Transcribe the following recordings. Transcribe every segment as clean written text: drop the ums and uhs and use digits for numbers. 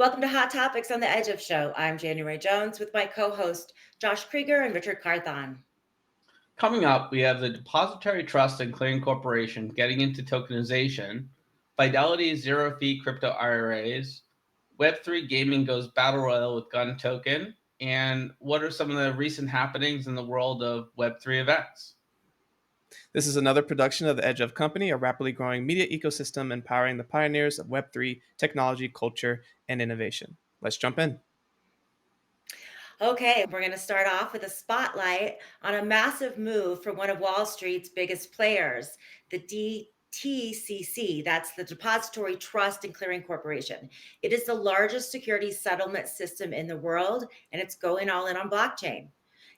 Welcome to Hot Topics on the Edge of Show. I'm January Jones with my co-host Josh Krieger and Richard Carthon. Coming up, we have the Depository Trust and Clearing Corporation getting into tokenization, Fidelity zero-fee crypto IRAs, Web3 gaming goes Battle Royale with Gun Token, and what are some of the recent happenings in the world of Web3 events? This is another production of The Edge of Company, a rapidly growing media ecosystem empowering the pioneers of Web3 technology, culture, and innovation. Let's jump in. Okay, we're going to start off with a spotlight on a massive move for one of Wall Street's biggest players, the DTCC. That's the Depository Trust and Clearing Corporation. It is the largest security settlement system in the world, and it's going all in on blockchain.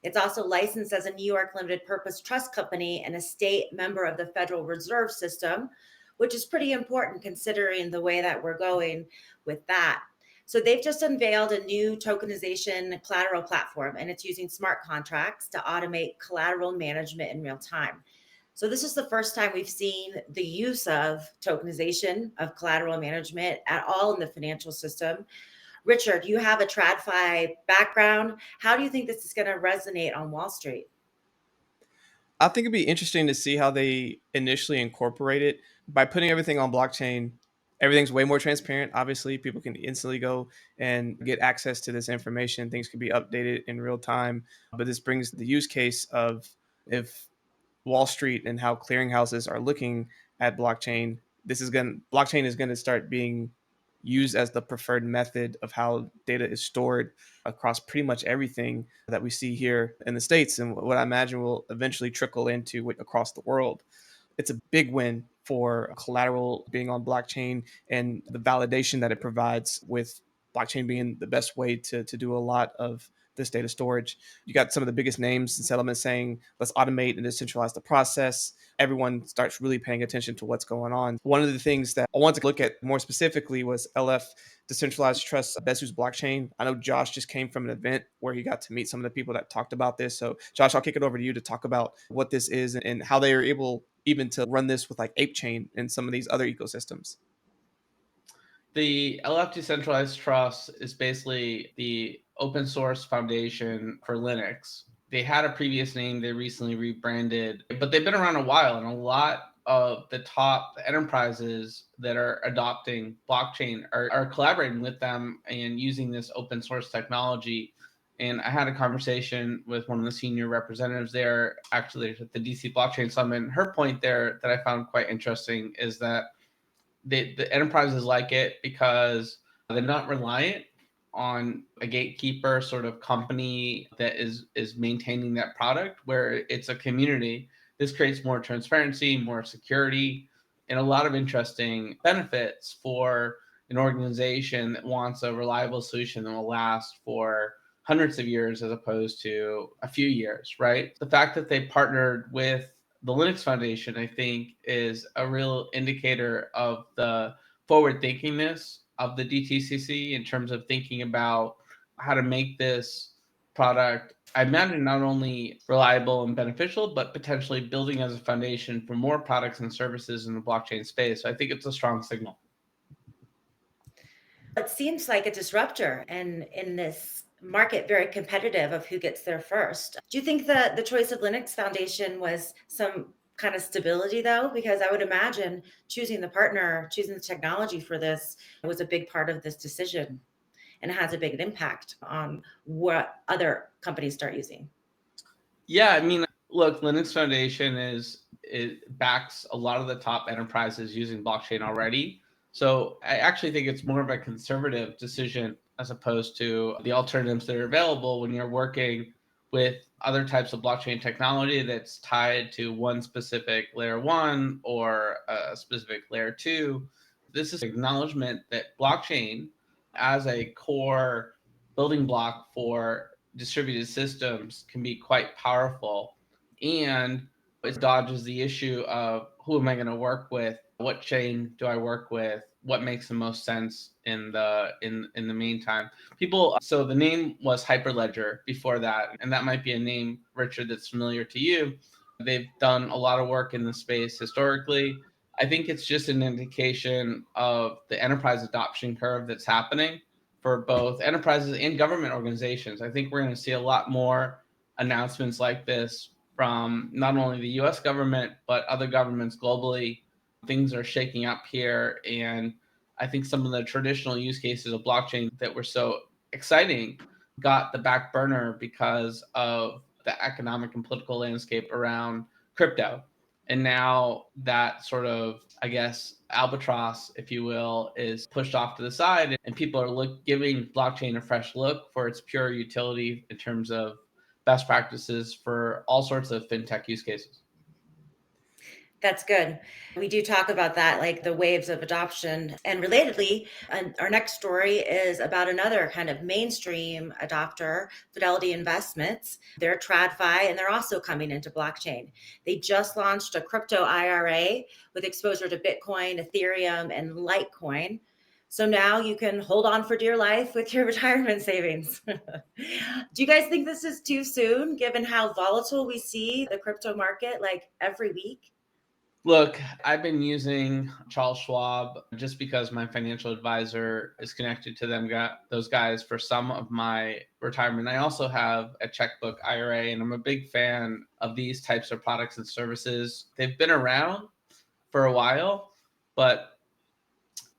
It's also licensed as a New York limited purpose trust company and a state member of the Federal Reserve System, which is pretty important considering the way that we're going with that. So they've just unveiled a new tokenization collateral platform, and it's using smart contracts to automate collateral management in real time. So this is the first time we've seen the use of tokenization of collateral management at all in the financial system. Richard, you have a TradFi background. How do you think this is going to resonate on Wall Street? I think it'd be interesting to see how they initially incorporate it. By putting everything on blockchain, everything's way more transparent. Obviously, people can instantly go and get access to this information. Things can be updated in real time. But this brings the use case of if Wall Street and how clearinghouses are looking at blockchain, blockchain is going to start being used as the preferred method of how data is stored across pretty much everything that we see here in the States, and what I imagine will eventually trickle into across the world. It's a big win for collateral being on blockchain and the validation that it provides, with blockchain being the best way to do a lot of this data storage. You got some of the biggest names in settlement saying, let's automate and decentralize the process. Everyone starts really paying attention to what's going on. One of the things that I wanted to look at more specifically was LF Decentralized Trust Besu's blockchain. I know Josh just came from an event where he got to meet some of the people that talked about this. So Josh, I'll kick it over to you to talk about what this is and how they are able even to run this with like ApeChain and some of these other ecosystems. The LF Decentralized Trust is basically the open source foundation for Linux. They had a previous name, they recently rebranded, but they've been around a while, and a lot of the top enterprises that are adopting blockchain are collaborating with them and using this open source technology. And I had a conversation with one of the senior representatives there, actually at the DC Blockchain Summit. And her point there that I found quite interesting is that the enterprises like it because they're not reliant on a gatekeeper sort of company that is maintaining that product, where it's a community. This creates more transparency, more security, and a lot of interesting benefits for an organization that wants a reliable solution that will last for hundreds of years as opposed to a few years, right? The fact that they partnered with the Linux Foundation, I think, is a real indicator of the forward thinkingness of the DTCC in terms of thinking about how to make this product, I imagine, not only reliable and beneficial, but potentially building as a foundation for more products and services in the blockchain space. So I think it's a strong signal. It seems like a disruptor, and in this market, very competitive of who gets there first. Do you think that the choice of Linux Foundation was some kind of stability, though? Because I would imagine choosing the partner, choosing the technology for this was a big part of this decision, and it has a big impact on what other companies start using. Yeah, I mean, look, Linux Foundation it backs a lot of the top enterprises using blockchain already. So I actually think it's more of a conservative decision as opposed to the alternatives that are available when you're working with other types of blockchain technology that's tied to one specific layer one or a specific layer two. This is acknowledgement that blockchain as a core building block for distributed systems can be quite powerful, and it dodges the issue of who am I going to work with, what chain do I work with, what makes the most sense in the meantime. People, so the name was Hyperledger before that, and that might be a name, Richard, that's familiar to you. They've done a lot of work in the space historically. I think it's just an indication of the enterprise adoption curve that's happening for both enterprises and government organizations. I think we're going to see a lot more announcements like this from not only the US government, but other governments globally. Things are shaking up here. And I think some of the traditional use cases of blockchain that were so exciting got the back burner because of the economic and political landscape around crypto. And now that sort of, I guess, albatross, if you will, is pushed off to the side, and people are giving blockchain a fresh look for its pure utility in terms of best practices for all sorts of fintech use cases. That's good. We do talk about that, like the waves of adoption. And relatedly, our next story is about another kind of mainstream adopter, Fidelity Investments. They're TradFi, and they're also coming into blockchain. They just launched a crypto IRA with exposure to Bitcoin, Ethereum, and Litecoin. So now you can hold on for dear life with your retirement savings. Do you guys think this is too soon, given how volatile we see the crypto market like every week? Look, I've been using Charles Schwab just because my financial advisor is connected to those guys for some of my retirement. I also have a checkbook IRA, and I'm a big fan of these types of products and services. They've been around for a while, but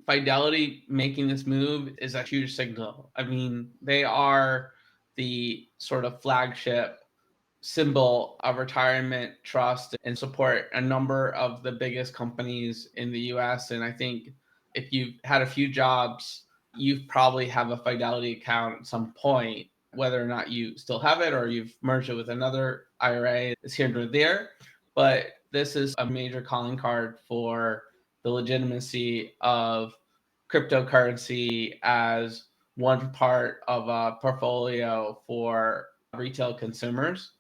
Fidelity making this move is a huge signal. I mean, they are the sort of flagship symbol of retirement trust and support a number of the biggest companies in the US. And I think if you've had a few jobs, you probably have a Fidelity account at some point, whether or not you still have it or you've merged it with another IRA, is here or there. But this is a major calling card for the legitimacy of cryptocurrency as one part of a portfolio for retail consumers.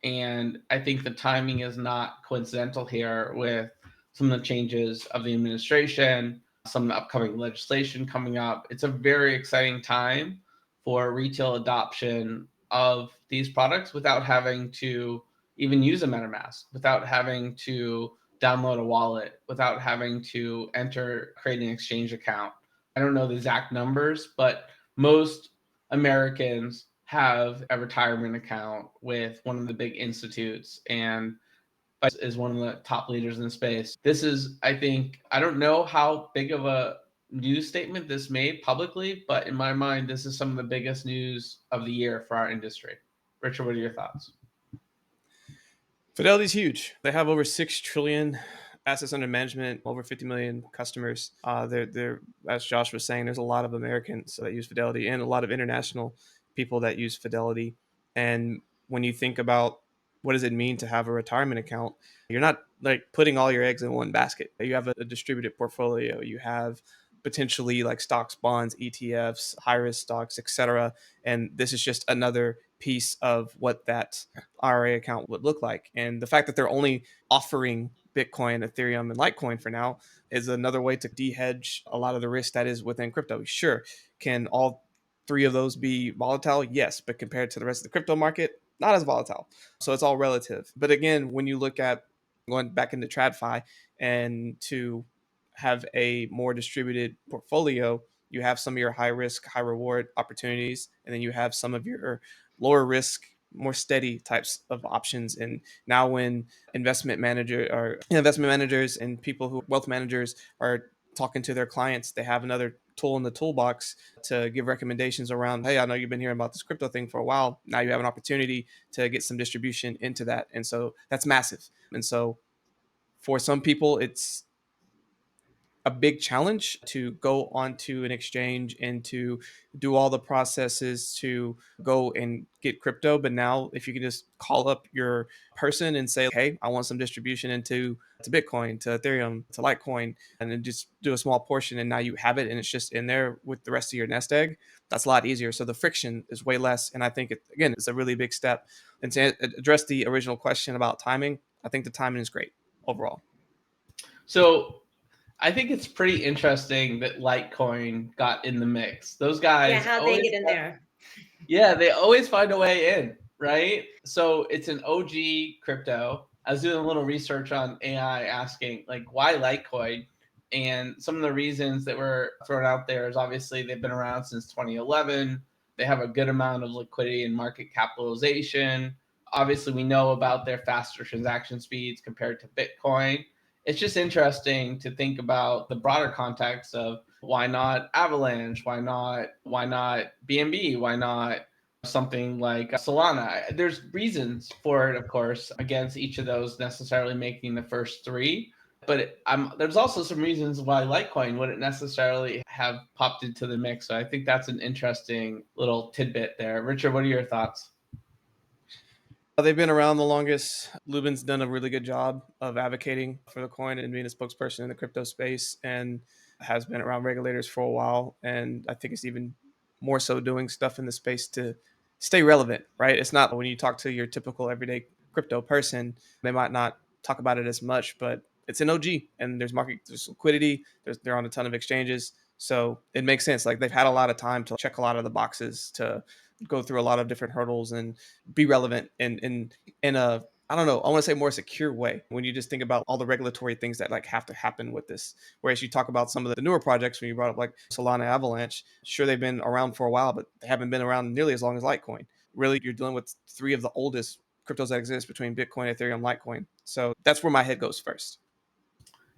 And I think the timing is not coincidental here with some of the changes of the administration, some of the upcoming legislation coming up. It's a very exciting time for retail adoption of these products without having to even use a MetaMask, without having to download a wallet, without having to create an exchange account. I don't know the exact numbers, but most Americans have a retirement account with one of the big institutes and is one of the top leaders in the space. This is, I think, I don't know how big of a news statement this made publicly, but in my mind, this is some of the biggest news of the year for our industry. Richard, what are your thoughts? Fidelity's huge. They have over 6 trillion assets under management, over 50 million customers. They're, as Josh was saying, there's a lot of Americans that use Fidelity and a lot of international people that use Fidelity. And when you think about what does it mean to have a retirement account, you're not like putting all your eggs in one basket. You have a distributed portfolio. You have potentially like stocks, bonds, ETFs, high risk stocks, etc. And this is just another piece of what that IRA account would look like. And the fact that they're only offering Bitcoin, Ethereum, and Litecoin for now is another way to de-hedge a lot of the risk that is within crypto. Sure, can all 3 of those be volatile? Yes, but compared to the rest of the crypto market, not as volatile. So it's all relative. But again, when you look at going back into TradFi and to have a more distributed portfolio, you have some of your high risk, high reward opportunities, and then you have some of your lower risk, more steady types of options. And now when investment managers and people who wealth managers are talking to their clients, they have another tool in the toolbox to give recommendations around, hey, I know you've been hearing about this crypto thing for a while. Now you have an opportunity to get some distribution into that. And so that's massive. And so for some people, it's a big challenge to go onto an exchange and to do all the processes to go and get crypto. But now if you can just call up your person and say, hey, I want some distribution into to Bitcoin, to Ethereum, to Litecoin, and then just do a small portion, and now you have it and it's just in there with the rest of your nest egg, that's a lot easier. So the friction is way less. And I think again, it's a really big step. And to address the original question about timing, I think the timing is great overall. So I think it's pretty interesting that Litecoin got in the mix. Those guys, Yeah, how they get in there. Yeah, they always find a way in, right? So it's an OG crypto. I was doing a little research on AI asking, like, why Litecoin? And some of the reasons that were thrown out there is obviously they've been around since 2011. They have a good amount of liquidity and market capitalization. Obviously, we know about their faster transaction speeds compared to Bitcoin. It's just interesting to think about the broader context of why not Avalanche? Why not BNB? Why not something like Solana? There's reasons for it, of course, against each of those necessarily making the first three. But there's also some reasons why Litecoin wouldn't necessarily have popped into the mix. So I think that's an interesting little tidbit there. Richard, what are your thoughts? They've been around the longest. Lubin's done a really good job of advocating for the coin and being a spokesperson in the crypto space, and has been around regulators for a while. And I think it's even more so doing stuff in the space to stay relevant, right? It's not when you talk to your typical everyday crypto person, they might not talk about it as much, but it's an OG and there's liquidity, they're on a ton of exchanges. So it makes sense. Like they've had a lot of time to check a lot of the boxes, to go through a lot of different hurdles and be relevant in a, I don't know, I want to say more secure way when you just think about all the regulatory things that like have to happen with this. Whereas you talk about some of the newer projects when you brought up like Solana, Avalanche, sure they've been around for a while, but they haven't been around nearly as long as Litecoin. Really, you're dealing with three of the oldest cryptos that exist between Bitcoin, Ethereum, Litecoin. So that's where my head goes first.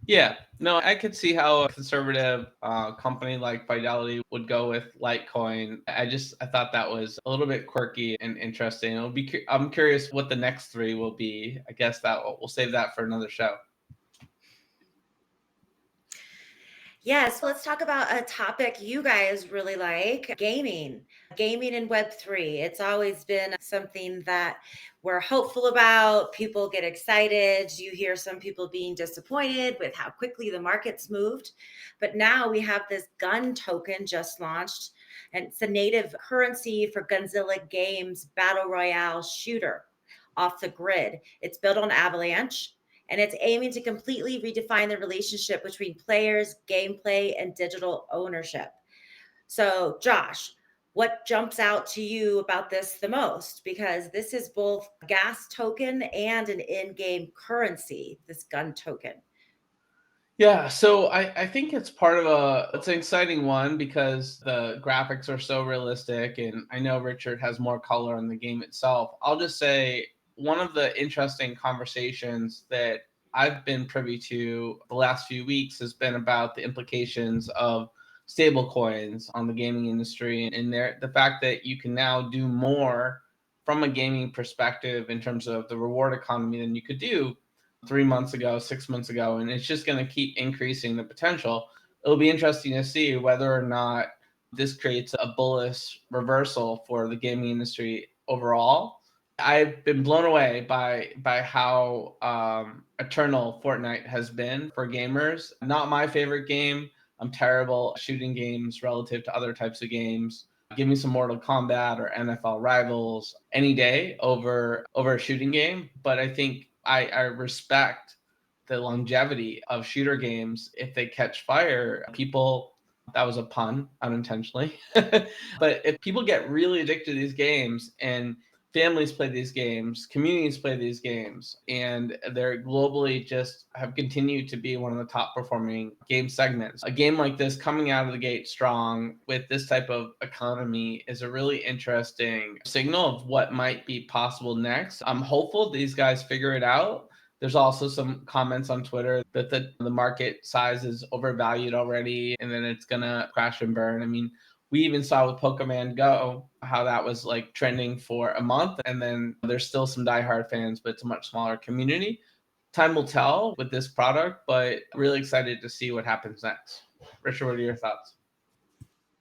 Yeah, no, I could see how a conservative company like Fidelity would go with Litecoin. I thought that was a little bit quirky and interesting. I'm curious what the next three will be. I guess that we'll save that for another show. Yes, let's talk about a topic you guys really like, gaming. Gaming and Web3. It's always been something that we're hopeful about. People get excited. You hear some people being disappointed with how quickly the market's moved. But now we have this gun token just launched, and it's a native currency for Gunzilla Games Battle Royale shooter off the grid. It's built on Avalanche, and it's aiming to completely redefine the relationship between players, gameplay, and digital ownership. So, Josh, what jumps out to you about this the most? Because this is both a gas token and an in-game currency, this gun token. Yeah, so I think it's it's an exciting one because the graphics are so realistic, and I know Richard has more color on the game itself. I'll just say one of the interesting conversations that I've been privy to the last few weeks has been about the implications of stable coins on the gaming industry, and the fact that you can now do more from a gaming perspective in terms of the reward economy than you could do 3 months ago, 6 months ago, and it's just going to keep increasing the potential. It'll be interesting to see whether or not this creates a bullish reversal for the gaming industry overall. I've been blown away by how eternal Fortnite has been for gamers. Not my favorite game. I'm terrible at shooting games relative to other types of games. Give me some Mortal Kombat or NFL Rivals any day over a shooting game. But I think I respect the longevity of shooter games. If they catch fire, that was a pun unintentionally. But if people get really addicted to these games and families play these games, communities play these games, and they're globally just have continued to be one of the top performing game segments. A game like this coming out of the gate strong with this type of economy is a really interesting signal of what might be possible next. I'm hopeful these guys figure it out. There's also some comments on Twitter that the market size is overvalued already and then it's going to crash and burn. I mean, we even saw with Pokemon Go how that was like trending for a month, and then there's still some diehard fans, but it's a much smaller community. Time will tell with this product, but really excited to see what happens next. Richard, what are your thoughts?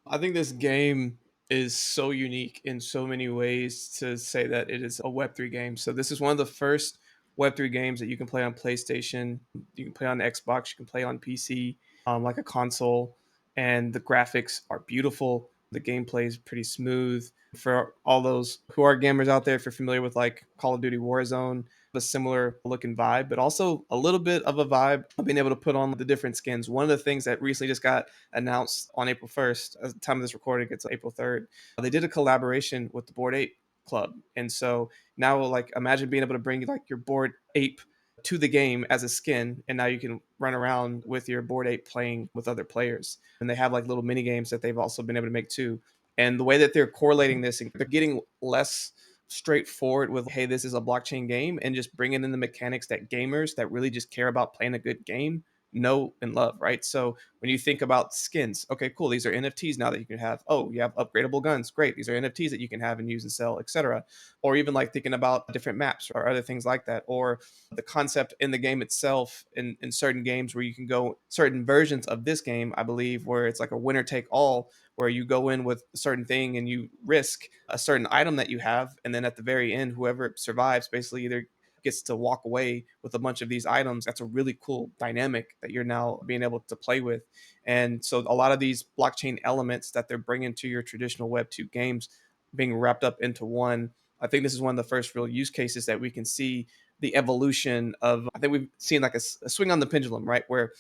I think this game is so unique in so many ways to say that it is a Web3 game. So this is one of the first Web3 games that you can play on PlayStation, you can play on Xbox, you can play on PC, like a console, and the graphics are beautiful. The gameplay is pretty smooth. For all those who are gamers out there, if you're familiar with like Call of Duty Warzone, a similar look and vibe, but also a little bit of a vibe of being able to put on the different skins. One of the things that recently just got announced on April 1st, at the time of this recording, it's April 3rd, they did a collaboration with the Bored Ape Club. And so now, like, imagine being able to bring like your Bored Ape to the game as a skin, and now you can run around with your Bored Ape playing with other players. And they have like little mini games that they've also been able to make too. And the way that they're correlating this, they're getting less straightforward with, hey, this is a blockchain game, and just bringing in the mechanics that gamers that really just care about playing a good game know and love, right? So when you think about skins, okay, cool, these are NFTs now that you can have. Oh, you have upgradable guns, great, these are NFTs that you can have and use and sell, etc. Or even like thinking about different maps or other things like that, or the concept in the game itself, in certain games where you can go, certain versions of this game, I believe, where it's like a winner take all, where you go in with a certain thing and you risk a certain item that you have, and then at the very end, whoever survives basically either gets to walk away with a bunch of these items. That's a really cool dynamic that you're now being able to play with. And so a lot of these blockchain elements that they're bringing to your traditional Web2 games being wrapped up into one, I think this is one of the first real use cases that we can see the evolution of. I think we've seen like a swing on the pendulum, right? Where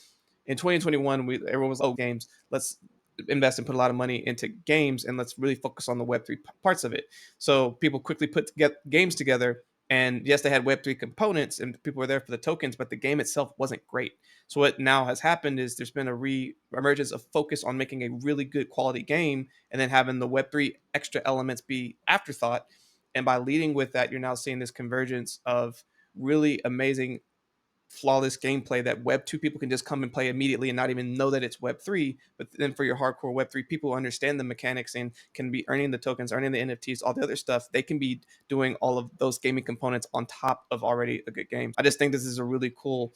in 2021, everyone was, oh, games, let's invest and put a lot of money into games, and let's really focus on the Web3 parts of it. So people quickly put games together, and yes, they had Web3 components and people were there for the tokens, but the game itself wasn't great. So what now has happened is there's been a re-emergence of focus on making a really good quality game, and then having the Web3 extra elements be afterthought. And by leading with that, you're now seeing this convergence of really amazing flawless gameplay that Web 2 people can just come and play immediately and not even know that it's Web 3. But then for your hardcore Web 3 people who understand the mechanics and can be earning the tokens, earning the NFTs, all the other stuff, they can be doing all of those gaming components on top of already a good game. I just think this is a really cool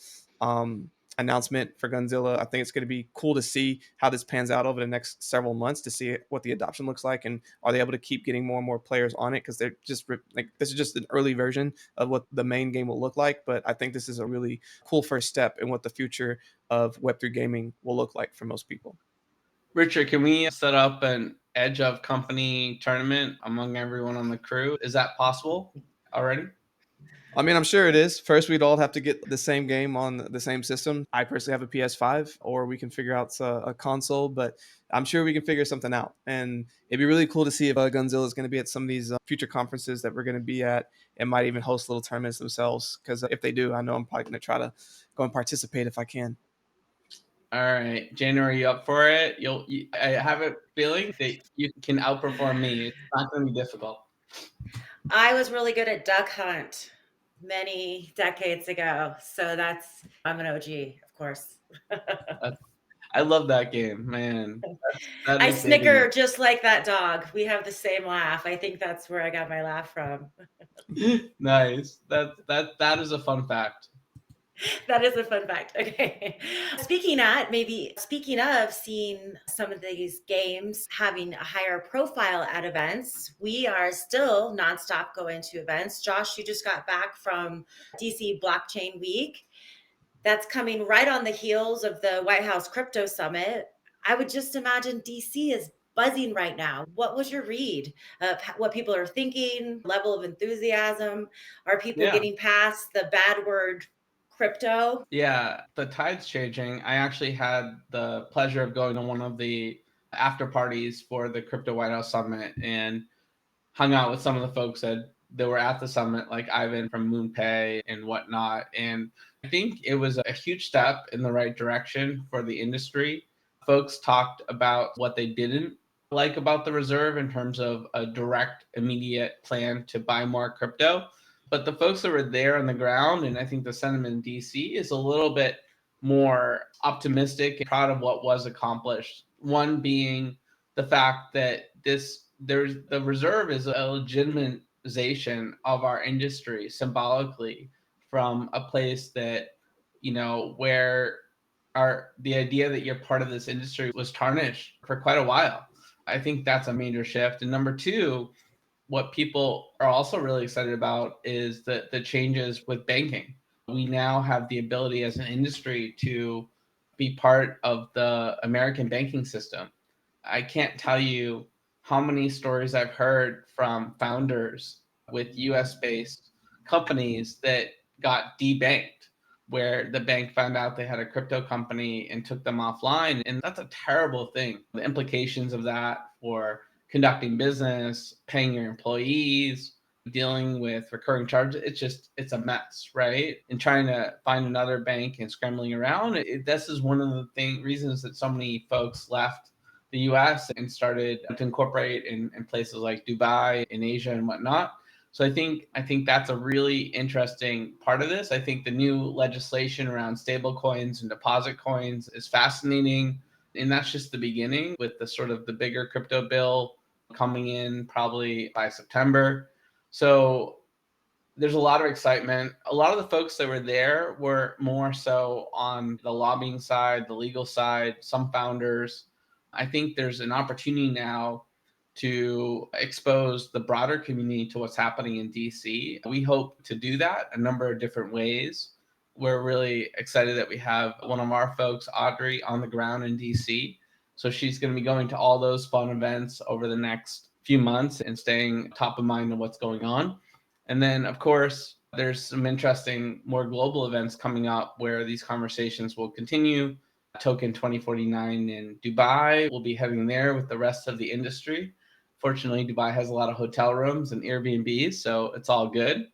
announcement for Gunzilla. I think it's going to be cool to see how this pans out over the next several months, to see what the adoption looks like, and are they able to keep getting more and more players on it, because they're just like, this is just an early version of what the main game will look like. But I think this is a really cool first step in what the future of Web3 gaming will look like for most people. Richard, can we set up an Edge of Company tournament among everyone on the crew? Is that possible already? I mean, I'm sure it is. First, we'd all have to get the same game on the same system. I personally have a PS5, or we can figure out a console, but I'm sure we can figure something out. And it'd be really cool to see if Gunzilla is going to be at some of these future conferences that we're going to be at, and might even host little tournaments themselves. Because if they do, I know I'm probably going to try to go and participate if I can. All right, January, you up for it? I have a feeling that you can outperform me. It's not going to be difficult. I was really good at Duck Hunt many decades ago. So I'm an OG, of course. I love that game, man. I snicker just like that dog. We have the same laugh. I think that's where I got my laugh from. Nice. That is a fun fact. That is a fun fact. Okay. Speaking of seeing some of these games having a higher profile at events, we are still nonstop going to events. Josh, you just got back from DC Blockchain Week. That's coming right on the heels of the White House Crypto Summit. I would just imagine DC is buzzing right now. What was your read of what people are thinking, level of enthusiasm? Are people getting past the bad word crypto? Yeah, the tide's changing. I actually had the pleasure of going to one of the after parties for the Crypto White House Summit and hung out with some of the folks that were at the summit, like Ivan from MoonPay and whatnot. And I think it was a huge step in the right direction for the industry. Folks talked about what they didn't like about the reserve in terms of a direct, immediate plan to buy more crypto. But the folks that were there on the ground, and I think the sentiment in DC is a little bit more optimistic and proud of what was accomplished. One being the fact that the reserve is a legitimization of our industry symbolically, from a place that, where the idea that you're part of this industry was tarnished for quite a while. I think that's a major shift. And number two, what people are also really excited about is the changes with banking. We now have the ability as an industry to be part of the American banking system. I can't tell you how many stories I've heard from founders with US-based companies that got debanked, where the bank found out they had a crypto company and took them offline. And that's a terrible thing. The implications of that for conducting business, paying your employees, dealing with recurring charges. It's a mess, right? And trying to find another bank and scrambling around. This is one of the reasons that so many folks left the US and started to incorporate in places like Dubai, in Asia and whatnot. So I think that's a really interesting part of this. I think the new legislation around stable coins and deposit coins is fascinating. And that's just the beginning, with the sort of the bigger crypto bill coming in probably by September. So there's a lot of excitement. A lot of the folks that were there were more so on the lobbying side, the legal side, some founders. I think there's an opportunity now to expose the broader community to what's happening in DC. We hope to do that a number of different ways. We're really excited that we have one of our folks, Audrey, on the ground in DC. So she's going to be going to all those fun events over the next few months and staying top of mind of what's going on. And then, of course, there's some interesting, more global events coming up where these conversations will continue. Token 2049 in Dubai. We'll be heading there with the rest of the industry. Fortunately, Dubai has a lot of hotel rooms and Airbnbs, so it's all good.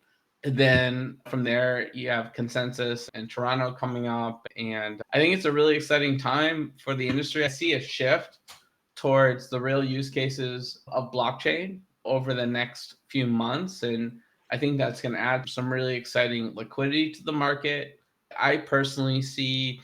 And then from there, you have Consensus and Toronto coming up. And I think it's a really exciting time for the industry. I see a shift towards the real use cases of blockchain over the next few months. And I think that's going to add some really exciting liquidity to the market. I personally see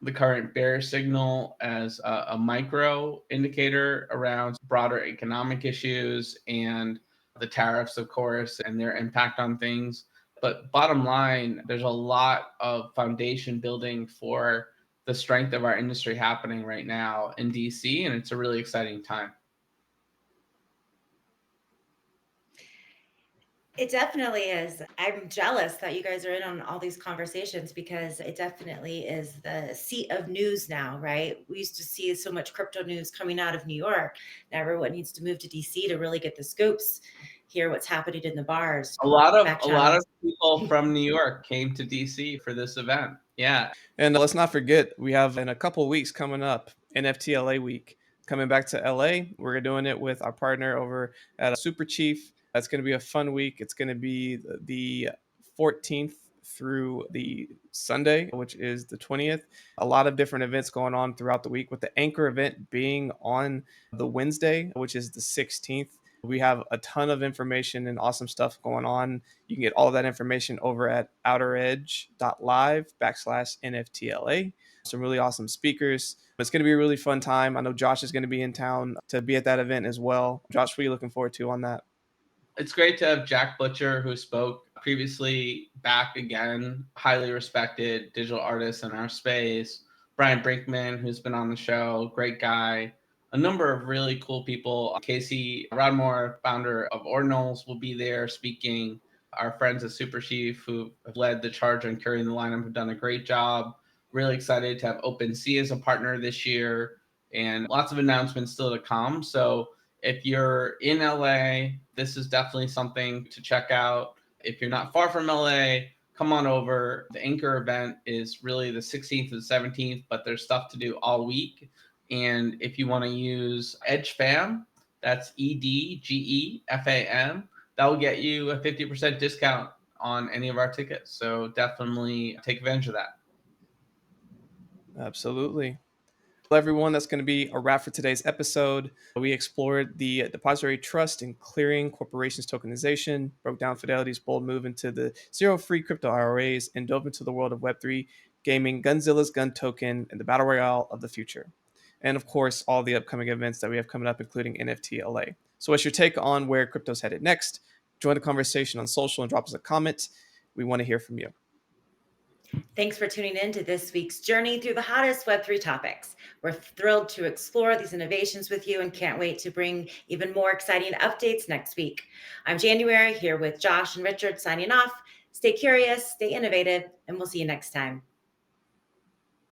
the current bear signal as a micro indicator around broader economic issues and the tariffs, of course, and their impact on things. But bottom line, there's a lot of foundation building for the strength of our industry happening right now in DC, and it's a really exciting time. It definitely is. I'm jealous that you guys are in on all these conversations, because it definitely is the seat of news now, right? We used to see so much crypto news coming out of New York. Now everyone needs to move to DC to really get the scoops, hear what's happening in the bars. A lot of people from New York came to DC for this event. Yeah. And let's not forget, we have in a couple of weeks coming up NFT LA week coming back to LA. We're doing it with our partner over at Super Chief. That's going to be a fun week. It's going to be the 14th through the Sunday, which is the 20th. A lot of different events going on throughout the week, with the anchor event being on the Wednesday, which is the 16th. We have a ton of information and awesome stuff going on. You can get all of that information over at outeredge.live/NFTLA. Some really awesome speakers. It's going to be a really fun time. I know Josh is going to be in town to be at that event as well. Josh, what are you looking forward to on that? It's great to have Jack Butcher, who spoke previously, back again, highly respected digital artist in our space. Brian Brinkman, who's been on the show, great guy. A number of really cool people. Casey Rodmore, founder of Ordinals, will be there speaking. Our friends at Super Chief, who have led the charge on curating the lineup, have done a great job. Really excited to have OpenSea as a partner this year, and lots of announcements still to come. So if you're in LA, this is definitely something to check out. If you're not far from LA, come on over. The anchor event is really the 16th and 17th, but there's stuff to do all week. And if you want to use EdgeFam, that's EDGEFAM, that will get you a 50% discount on any of our tickets. So definitely take advantage of that. Absolutely. Well, everyone, that's going to be a wrap for today's episode. We explored the Depository Trust and Clearing Corporations tokenization, broke down Fidelity's bold move into the zero-free crypto IRAs, and dove into the world of Web3 gaming, Gunzilla's gun token, and the Battle Royale of the future. And of course, all the upcoming events that we have coming up, including NFT LA. So what's your take on where crypto's headed next? Join the conversation on social and drop us a comment. We want to hear from you. Thanks for tuning in to this week's journey through the hottest Web3 topics. We're thrilled to explore these innovations with you and can't wait to bring even more exciting updates next week. I'm January, here with Josh and Richard signing off. Stay curious, stay innovative, and we'll see you next time.